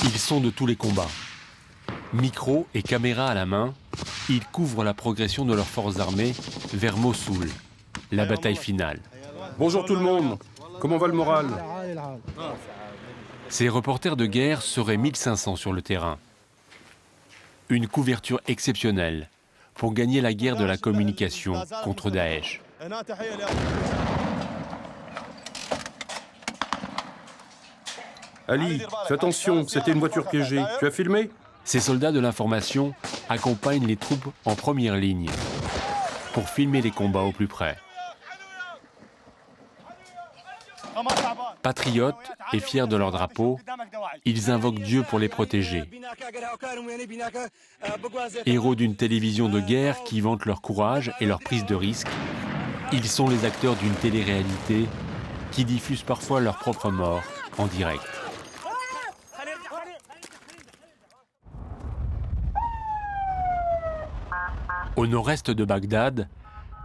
Ils sont de tous les combats. Micro et caméra à la main, ils couvrent la progression de leurs forces armées vers Mossoul, la bataille finale. Bonjour tout le monde, comment va le moral? Ces reporters de guerre seraient 1500 sur le terrain. Une couverture exceptionnelle pour gagner la guerre de la communication contre Daesh. Ali, fais attention, c'était une voiture piégée. Tu as filmé? Ces soldats de l'information accompagnent les troupes en première ligne pour filmer les combats au plus près. Patriotes et fiers de leur drapeau, ils invoquent Dieu pour les protéger. Héros d'une télévision de guerre qui vante leur courage et leur prise de risque, ils sont les acteurs d'une télé-réalité qui diffuse parfois leur propre mort en direct. Au nord-est de Bagdad,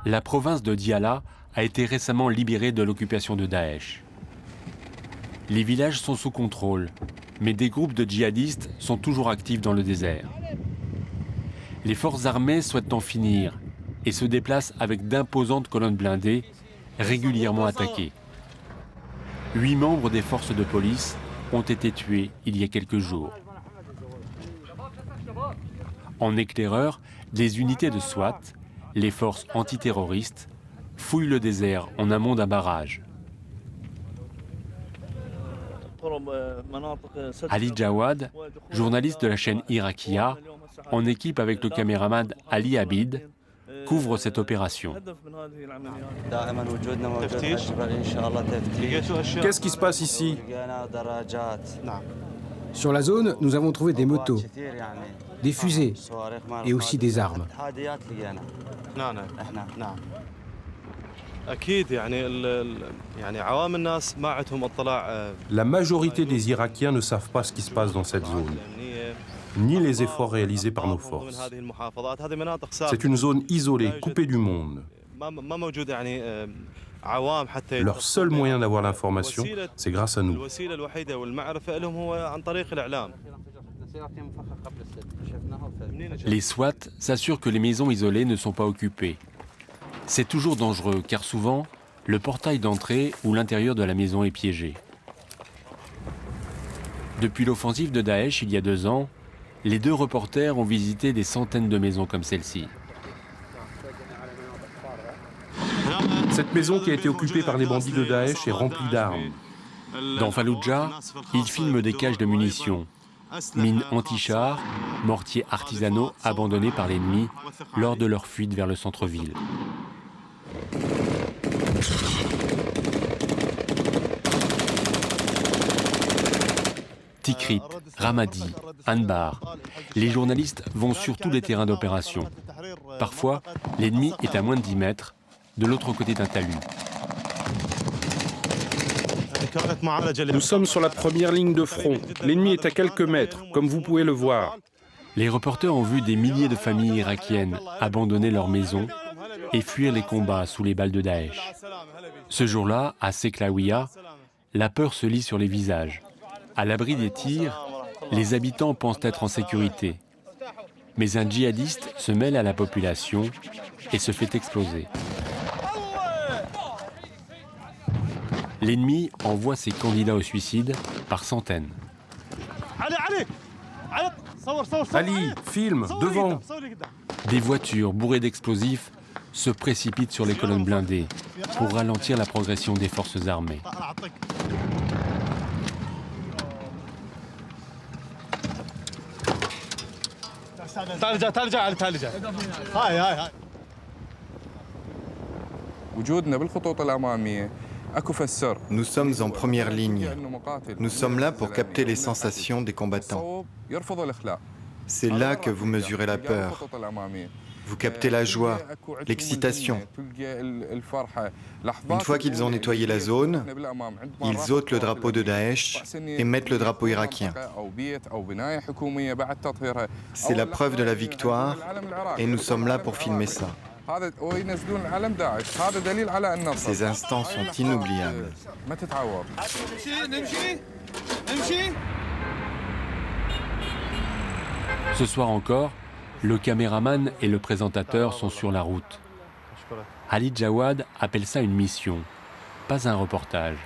la province de Diyala a été récemment libérée de l'occupation de Daesh. Les villages sont sous contrôle, mais des groupes de djihadistes sont toujours actifs dans le désert. Les forces armées souhaitent en finir et se déplacent avec d'imposantes colonnes blindées, régulièrement attaquées. 8 membres des forces de police ont été tués il y a quelques jours. En éclaireur, des unités de SWAT, les forces antiterroristes, fouillent le désert en amont d'un barrage. Ali Jawad, journaliste de la chaîne Irakia, en équipe avec le caméraman Ali Abid, couvre cette opération. Qu'est-ce qui se passe ici? Sur la zone, nous avons trouvé des motos, des fusées et aussi des armes. La majorité des Irakiens ne savent pas ce qui se passe dans cette zone, ni les efforts réalisés par nos forces. C'est une zone isolée, coupée du monde. Leur seul moyen d'avoir l'information, c'est grâce à nous. Les SWAT s'assurent que les maisons isolées ne sont pas occupées. C'est toujours dangereux car souvent, le portail d'entrée ou l'intérieur de la maison est piégé. Depuis l'offensive de Daesh il y a 2 ans, les 2 reporters ont visité des centaines de maisons comme celle-ci. Cette maison qui a été occupée par les bandits de Daesh est remplie d'armes. Dans Fallujah, ils filment des caches de munitions, mines anti-chars, mortiers artisanaux abandonnés par l'ennemi lors de leur fuite vers le centre-ville. Tikrit, Ramadi, Anbar, les journalistes vont sur tous les terrains d'opération. Parfois, l'ennemi est à moins de 10 mètres, de l'autre côté d'un talus. Nous sommes sur la première ligne de front. L'ennemi est à quelques mètres, comme vous pouvez le voir. Les reporters ont vu des milliers de familles irakiennes abandonner leurs maisons et fuir les combats sous les balles de Daesh. Ce jour-là, à Seklawiya, la peur se lit sur les visages. À l'abri des tirs, les habitants pensent être en sécurité. Mais un djihadiste se mêle à la population et se fait exploser. L'ennemi envoie ses candidats au suicide par centaines. Ali, filme, devant. Des voitures bourrées d'explosifs se précipitent sur les colonnes blindées pour ralentir la progression des forces armées. Nous sommes en première ligne. Nous sommes là pour capter les sensations des combattants. C'est là que vous mesurez la peur. Vous captez la joie, l'excitation. Une fois qu'ils ont nettoyé la zone, ils ôtent le drapeau de Daesh et mettent le drapeau irakien. C'est la preuve de la victoire et nous sommes là pour filmer ça. Ces instants sont inoubliables. Ce soir encore, le caméraman et le présentateur sont sur la route. Ali Jawad appelle ça une mission, pas un reportage.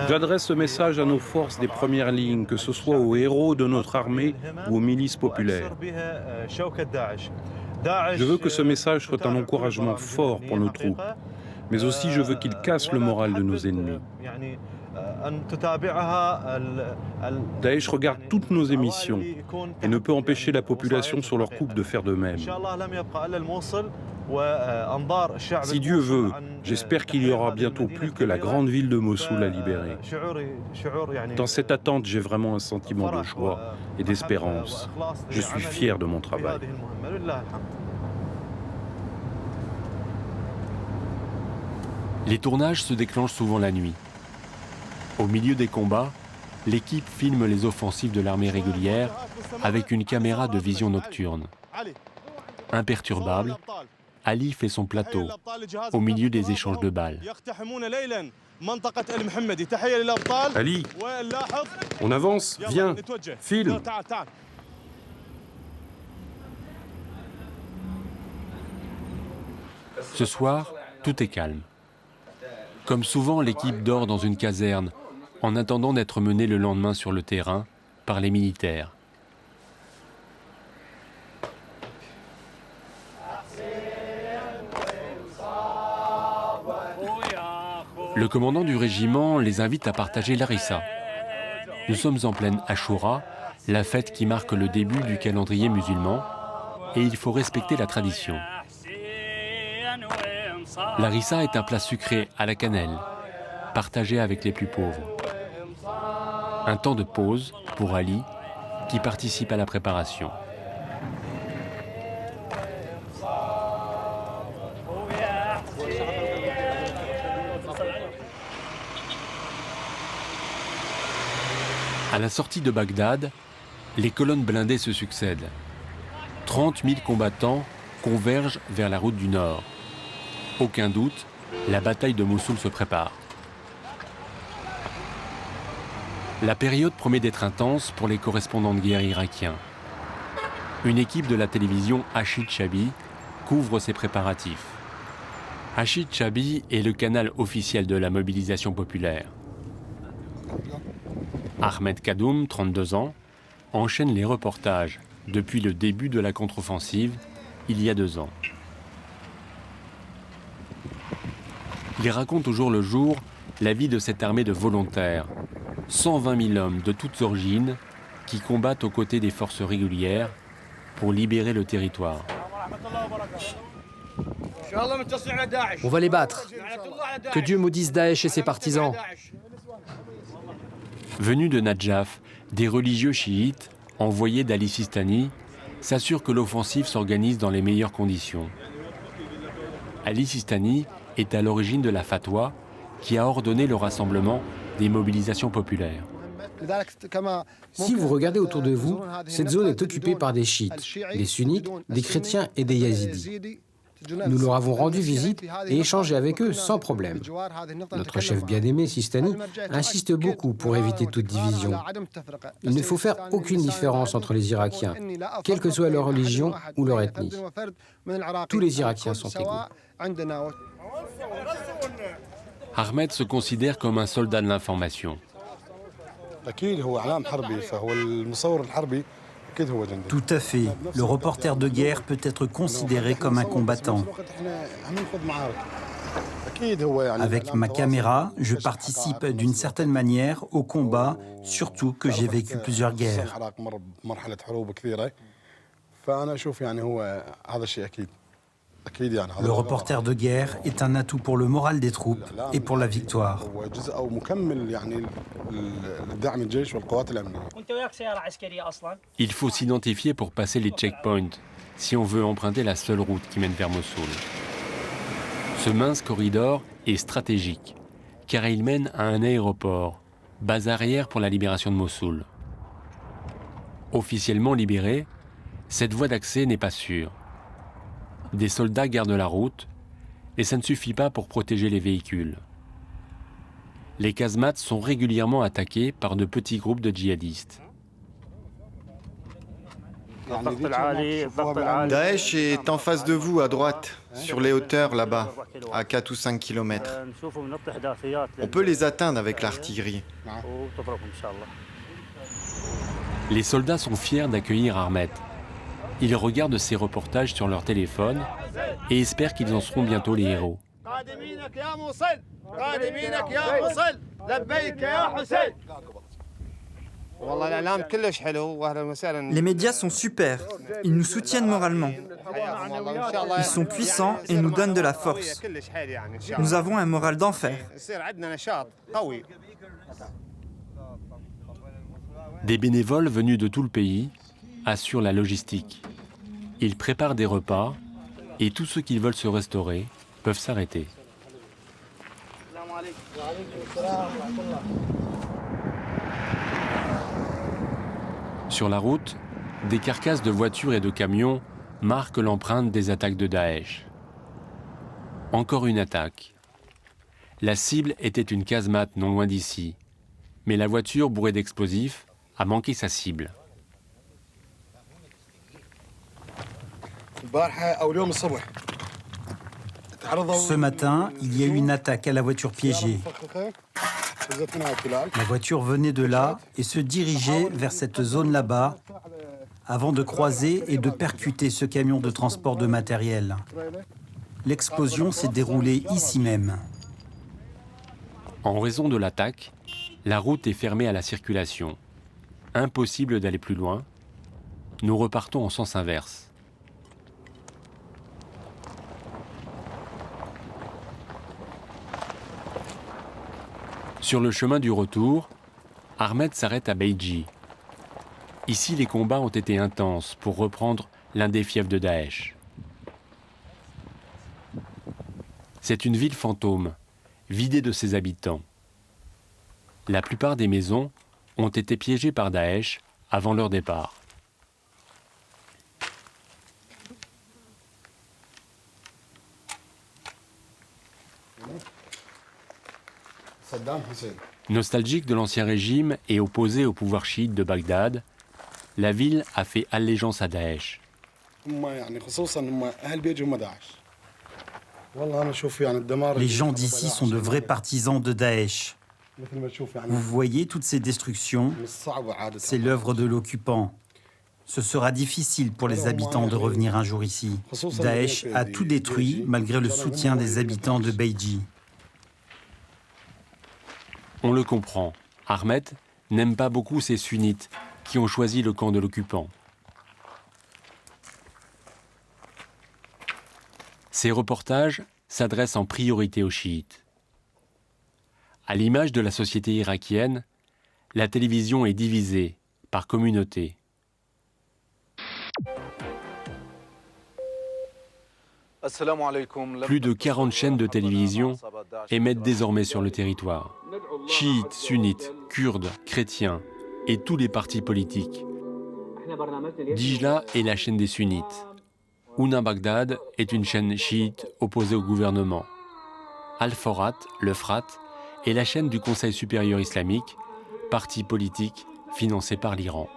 J'adresse ce message à nos forces des premières lignes, que ce soit aux héros de notre armée ou aux milices populaires. Je veux que ce message soit un encouragement fort pour nos troupes, mais aussi je veux qu'il casse le moral de nos ennemis. Daesh regarde toutes nos émissions et ne peut empêcher la population sur leur coupe de faire de même. Si Dieu veut, j'espère qu'il y aura bientôt plus que la grande ville de Mossoul à libérer. Dans cette attente, j'ai vraiment un sentiment de joie et d'espérance. Je suis fier de mon travail. Les tournages se déclenchent souvent la nuit. Au milieu des combats, l'équipe filme les offensives de l'armée régulière avec une caméra de vision nocturne. Imperturbable, Ali fait son plateau au milieu des échanges de balles. Ali, on avance, viens, filme. Ce soir, tout est calme. Comme souvent, l'équipe dort dans une caserne en attendant d'être menée le lendemain sur le terrain par les militaires. Le commandant du régiment les invite à partager l'harissa. Nous sommes en pleine Ashura, la fête qui marque le début du calendrier musulman, et il faut respecter la tradition. L'harissa est un plat sucré à la cannelle, partagé avec les plus pauvres. Un temps de pause pour Ali, qui participe à la préparation. À la sortie de Bagdad, les colonnes blindées se succèdent. 30 000 combattants convergent vers la route du Nord. Aucun doute, la bataille de Mossoul se prépare. La période promet d'être intense pour les correspondants de guerre irakiens. Une équipe de la télévision Hachid Chabi couvre ces préparatifs. Hachid Chabi est le canal officiel de la mobilisation populaire. Ahmed Kadoum, 32 ans, enchaîne les reportages depuis le début de la contre-offensive, il y a 2 ans. Il raconte au jour le jour la vie de cette armée de volontaires, 120 000 hommes de toutes origines qui combattent aux côtés des forces régulières pour libérer le territoire. On va les battre. Que Dieu maudisse Daesh et ses partisans. Venus de Nadjaf, des religieux chiites, envoyés d'Ali Sistani, s'assurent que l'offensive s'organise dans les meilleures conditions. Ali Sistani est à l'origine de la fatwa qui a ordonné le rassemblement des mobilisations populaires. Si vous regardez autour de vous, cette zone est occupée par des chiites, des sunnites, des chrétiens et des yazidis. Nous leur avons rendu visite et échangé avec eux sans problème. Notre chef bien-aimé, Sistani, insiste beaucoup pour éviter toute division. Il ne faut faire aucune différence entre les Irakiens, quelle que soit leur religion ou leur ethnie. Tous les Irakiens sont égaux. Ahmed se considère comme un soldat de l'information. Tout à fait. Le reporter de guerre peut être considéré comme un combattant. Avec ma caméra, je participe d'une certaine manière au combat, surtout que j'ai vécu plusieurs guerres. Le reporter de guerre est un atout pour le moral des troupes et pour la victoire. Il faut s'identifier pour passer les checkpoints si on veut emprunter la seule route qui mène vers Mossoul. Ce mince corridor est stratégique car il mène à un aéroport, base arrière pour la libération de Mossoul. Officiellement libérée, cette voie d'accès n'est pas sûre. Des soldats gardent la route et ça ne suffit pas pour protéger les véhicules. Les casemates sont régulièrement attaqués par de petits groupes de djihadistes. Daesh est en face de vous, à droite, sur les hauteurs là-bas, à 4 ou 5 kilomètres. On peut les atteindre avec l'artillerie. Les soldats sont fiers d'accueillir Ahmed. Ils regardent ces reportages sur leur téléphone et espèrent qu'ils en seront bientôt les héros. Les médias sont super. Ils nous soutiennent moralement. Ils sont puissants et nous donnent de la force. Nous avons un moral d'enfer. Des bénévoles venus de tout le pays assurent la logistique. Ils préparent des repas et tous ceux qui veulent se restaurer peuvent s'arrêter. Sur la route, des carcasses de voitures et de camions marquent l'empreinte des attaques de Daesh. Encore une attaque. La cible était une casemate non loin d'ici, mais la voiture bourrée d'explosifs a manqué sa cible. Ce matin, il y a eu une attaque à la voiture piégée. La voiture venait de là et se dirigeait vers cette zone là-bas avant de croiser et de percuter ce camion de transport de matériel. L'explosion s'est déroulée ici même. En raison de l'attaque, la route est fermée à la circulation. Impossible d'aller plus loin. Nous repartons en sens inverse. Sur le chemin du retour, Ahmed s'arrête à Beiji. Ici, les combats ont été intenses pour reprendre l'un des fiefs de Daesh. C'est une ville fantôme, vidée de ses habitants. La plupart des maisons ont été piégées par Daesh avant leur départ. Nostalgique de l'ancien régime et opposée au pouvoir chiite de Bagdad, la ville a fait allégeance à Daesh. Les gens d'ici sont de vrais partisans de Daesh. Vous voyez toutes ces destructions, c'est l'œuvre de l'occupant. Ce sera difficile pour les habitants de revenir un jour ici. Daesh a tout détruit malgré le soutien des habitants de Beiji. On le comprend, Ahmed n'aime pas beaucoup ces sunnites qui ont choisi le camp de l'occupant. Ces reportages s'adressent en priorité aux chiites. À l'image de la société irakienne, la télévision est divisée par communauté. Plus de 40 chaînes de télévision émettent désormais sur le territoire. Chiites, sunnites, kurdes, chrétiens et tous les partis politiques. Dijla est la chaîne des sunnites. Ouna Bagdad est une chaîne chiite opposée au gouvernement. Al-Forat, l'Euphrate, est la chaîne du Conseil supérieur islamique, parti politique financé par l'Iran.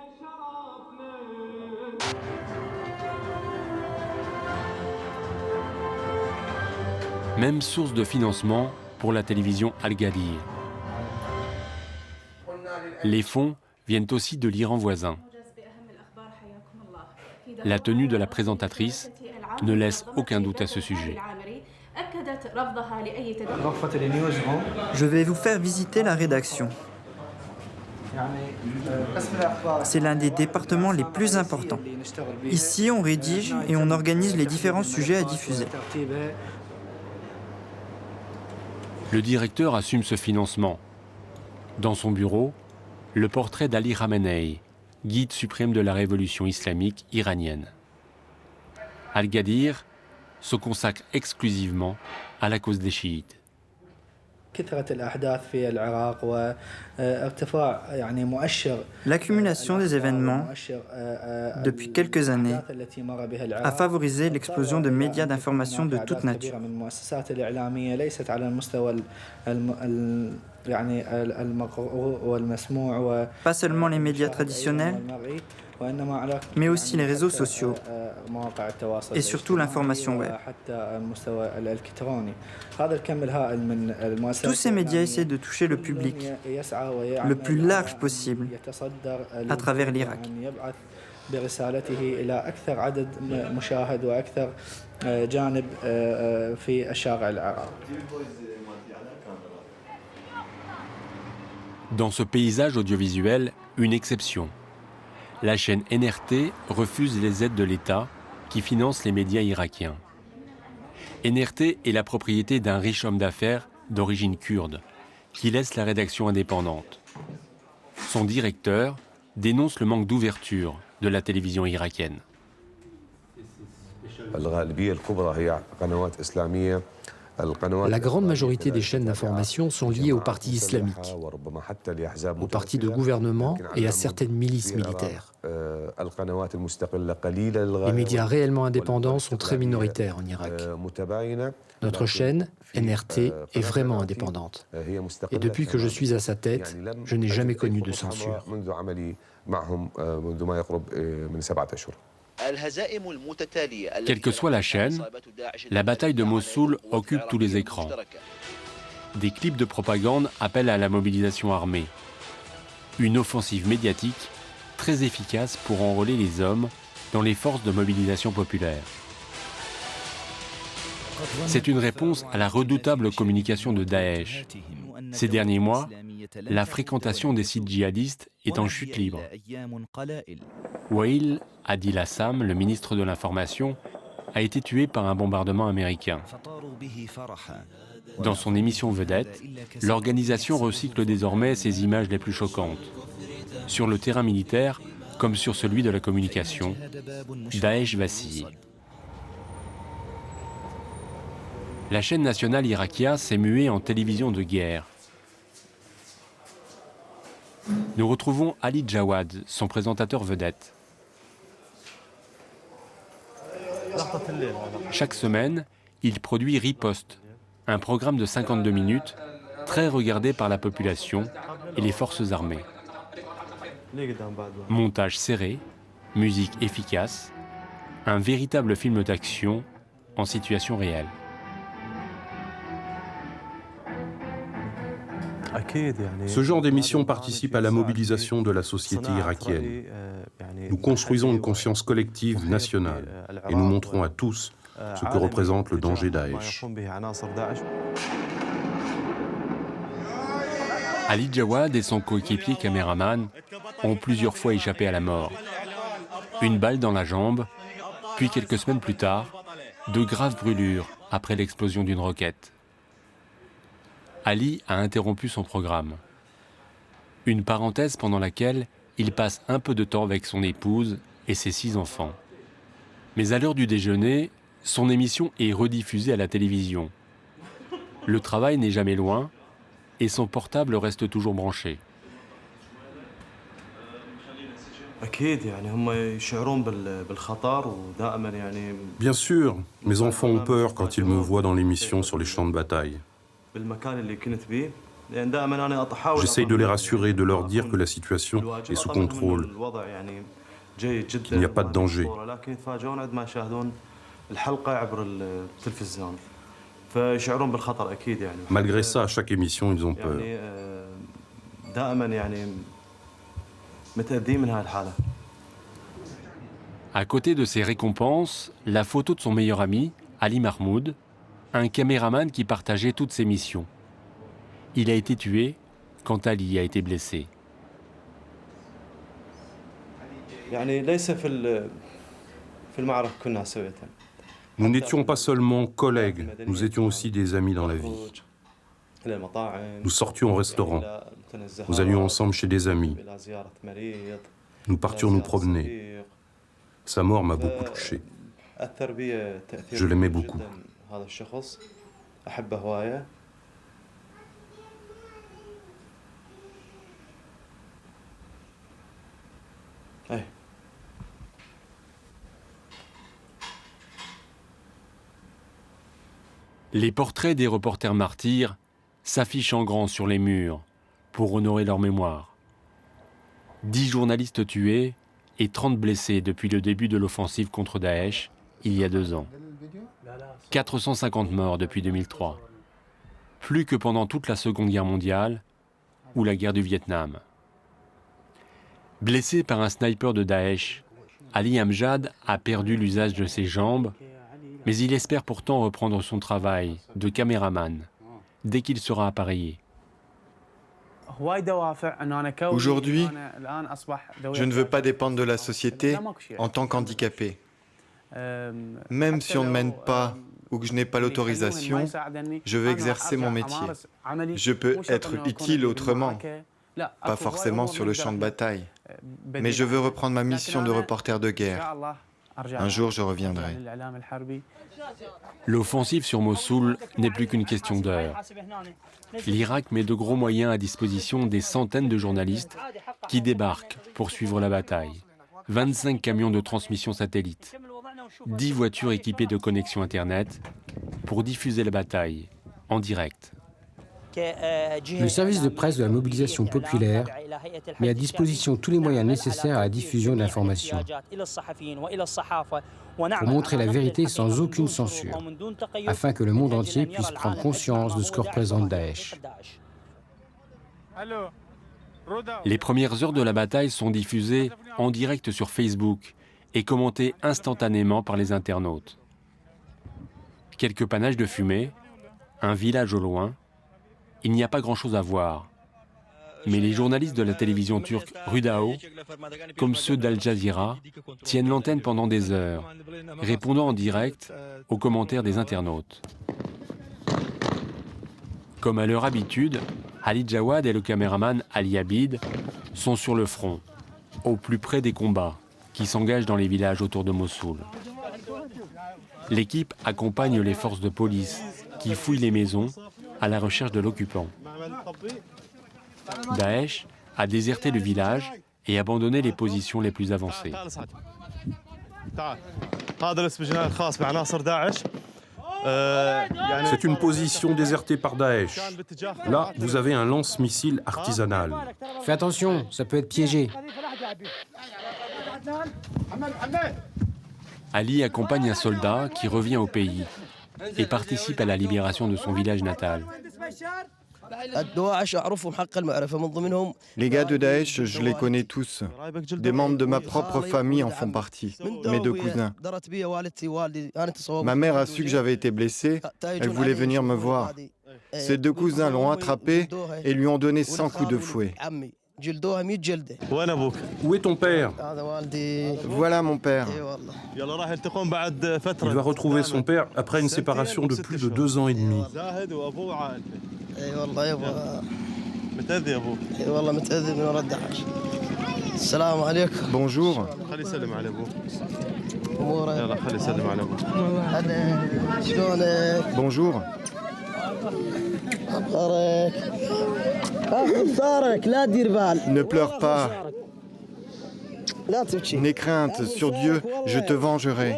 Même source de financement pour la télévision Al-Ghadir. Les fonds viennent aussi de l'Iran voisin. La tenue de la présentatrice ne laisse aucun doute à ce sujet. Je vais vous faire visiter la rédaction. C'est l'un des départements les plus importants. Ici, on rédige et on organise les différents sujets à diffuser. Le directeur assume ce financement. Dans son bureau, le portrait d'Ali Khamenei, guide suprême de la révolution islamique iranienne. Al-Ghadir se consacre exclusivement à la cause des chiites. L'accumulation des événements depuis quelques années a favorisé l'explosion de médias d'information de toute nature. Pas seulement les médias traditionnels, mais aussi les réseaux sociaux et surtout l'information web. Tous ces médias essaient de toucher le public le plus large possible à travers l'Irak. Dans ce paysage audiovisuel, une exception. La chaîne NRT refuse les aides de l'État qui financent les médias irakiens. NRT est la propriété d'un riche homme d'affaires d'origine kurde qui laisse la rédaction indépendante. Son directeur dénonce le manque d'ouverture de la télévision irakienne. La grande majorité des chaînes d'information sont liées au parti islamique, au parti de gouvernement et à certaines milices militaires. Les médias réellement indépendants sont très minoritaires en Irak. Notre chaîne, NRT, est vraiment indépendante. Et depuis que je suis à sa tête, je n'ai jamais connu de censure. Quelle que soit la chaîne, la bataille de Mossoul occupe tous les écrans. Des clips de propagande appellent à la mobilisation armée. Une offensive médiatique très efficace pour enrôler les hommes dans les forces de mobilisation populaire. C'est une réponse à la redoutable communication de Daesh. Ces derniers mois, la fréquentation des sites djihadistes est en chute libre. Wael Adil Assam, le ministre de l'Information, a été tué par un bombardement américain. Dans son émission vedette, l'organisation recycle désormais ses images les plus choquantes. Sur le terrain militaire, comme sur celui de la communication, Daesh vacille. La chaîne nationale Irakia s'est muée en télévision de guerre. Nous retrouvons Ali Jawad, son présentateur vedette. Chaque semaine, il produit Riposte, un programme de 52 minutes, très regardé par la population et les forces armées. Montage serré, musique efficace, un véritable film d'action en situation réelle. Ce genre d'émission participe à la mobilisation de la société irakienne. Nous construisons une conscience collective nationale et nous montrons à tous ce que représente le danger Daesh. Ali Jawad et son coéquipier caméraman ont plusieurs fois échappé à la mort. Une balle dans la jambe, puis quelques semaines plus tard, de graves brûlures après l'explosion d'une roquette. Ali a interrompu son programme. Une parenthèse pendant laquelle il passe un peu de temps avec son épouse et ses 6 enfants. Mais à l'heure du déjeuner, son émission est rediffusée à la télévision. Le travail n'est jamais loin et son portable reste toujours branché. Bien sûr, mes enfants ont peur quand ils me voient dans l'émission sur les champs de bataille. J'essaye de les rassurer, de leur dire que la situation est sous contrôle, qu'il n'y a pas de danger. Malgré ça, à chaque émission, ils ont peur. À côté de ses récompenses, la photo de son meilleur ami, Ali Mahmoud, un caméraman qui partageait toutes ses missions. Il a été tué quand Ali a été blessé. Nous n'étions pas seulement collègues, nous étions aussi des amis dans la vie. Nous sortions au restaurant, nous allions ensemble chez des amis, nous partions nous promener. Sa mort m'a beaucoup touché. Je l'aimais beaucoup. Les portraits des reporters martyrs s'affichent en grand sur les murs pour honorer leur mémoire. 10 journalistes tués et 30 blessés depuis le début de l'offensive contre Daesh, il y a 2 ans. 450 morts depuis 2003. Plus que pendant toute la Seconde Guerre mondiale ou la guerre du Vietnam. Blessé par un sniper de Daesh, Ali Amjad a perdu l'usage de ses jambes, mais il espère pourtant reprendre son travail de caméraman dès qu'il sera appareillé. Aujourd'hui, je ne veux pas dépendre de la société en tant qu'handicapé. Même si on ne m'aide pas ou que je n'ai pas l'autorisation, je veux exercer mon métier. Je peux être utile autrement, pas forcément sur le champ de bataille. Mais je veux reprendre ma mission de reporter de guerre. Un jour, je reviendrai. L'offensive sur Mossoul n'est plus qu'une question d'heures. L'Irak met de gros moyens à disposition des centaines de journalistes qui débarquent pour suivre la bataille. 25 camions de transmission satellite, 10 voitures équipées de connexion Internet pour diffuser la bataille en direct. Le service de presse de la mobilisation populaire met à disposition tous les moyens nécessaires à la diffusion de l'information pour montrer la vérité sans aucune censure, afin que le monde entier puisse prendre conscience de ce que représente Daesh. Les premières heures de la bataille sont diffusées en direct sur Facebook et commentées instantanément par les internautes. Quelques panaches de fumée, un village au loin. Il n'y a pas grand-chose à voir. Mais les journalistes de la télévision turque Rudao, comme ceux d'Al Jazeera, tiennent l'antenne pendant des heures, répondant en direct aux commentaires des internautes. Comme à leur habitude, Ali Jawad et le caméraman Ali Abid sont sur le front, au plus près des combats qui s'engagent dans les villages autour de Mossoul. L'équipe accompagne les forces de police qui fouillent les maisons à la recherche de l'occupant. Daesh a déserté le village et abandonné les positions les plus avancées. C'est une position désertée par Daesh. Là, vous avez un lance-missile artisanal. Fais attention, ça peut être piégé. Ali accompagne un soldat qui revient au pays et participe à la libération de son village natal. Les gars de Daesh, je les connais tous. Des membres de ma propre famille en font partie, mes 2 cousins. Ma mère a su que j'avais été blessé, elle voulait venir me voir. Ses 2 cousins l'ont attrapé et lui ont donné 100 coups de fouet. Où est ton père? Voilà mon père. Il va retrouver son père après une séparation de plus de 2 ans et demi. Bonjour. Bonjour. Ne pleure pas. N'aie crainte, sur Dieu, je te vengerai.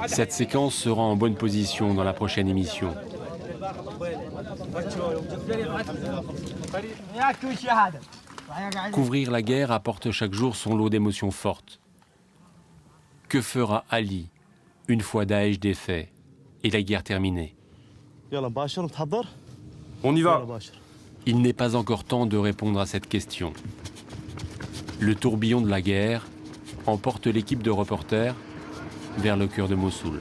Cette séquence sera en bonne position dans la prochaine émission. Couvrir la guerre apporte chaque jour son lot d'émotions fortes. Que fera Ali une fois Daesh défait et la guerre terminée? On y va. Il n'est pas encore temps de répondre à cette question. Le tourbillon de la guerre emporte l'équipe de reporters vers le cœur de Mossoul.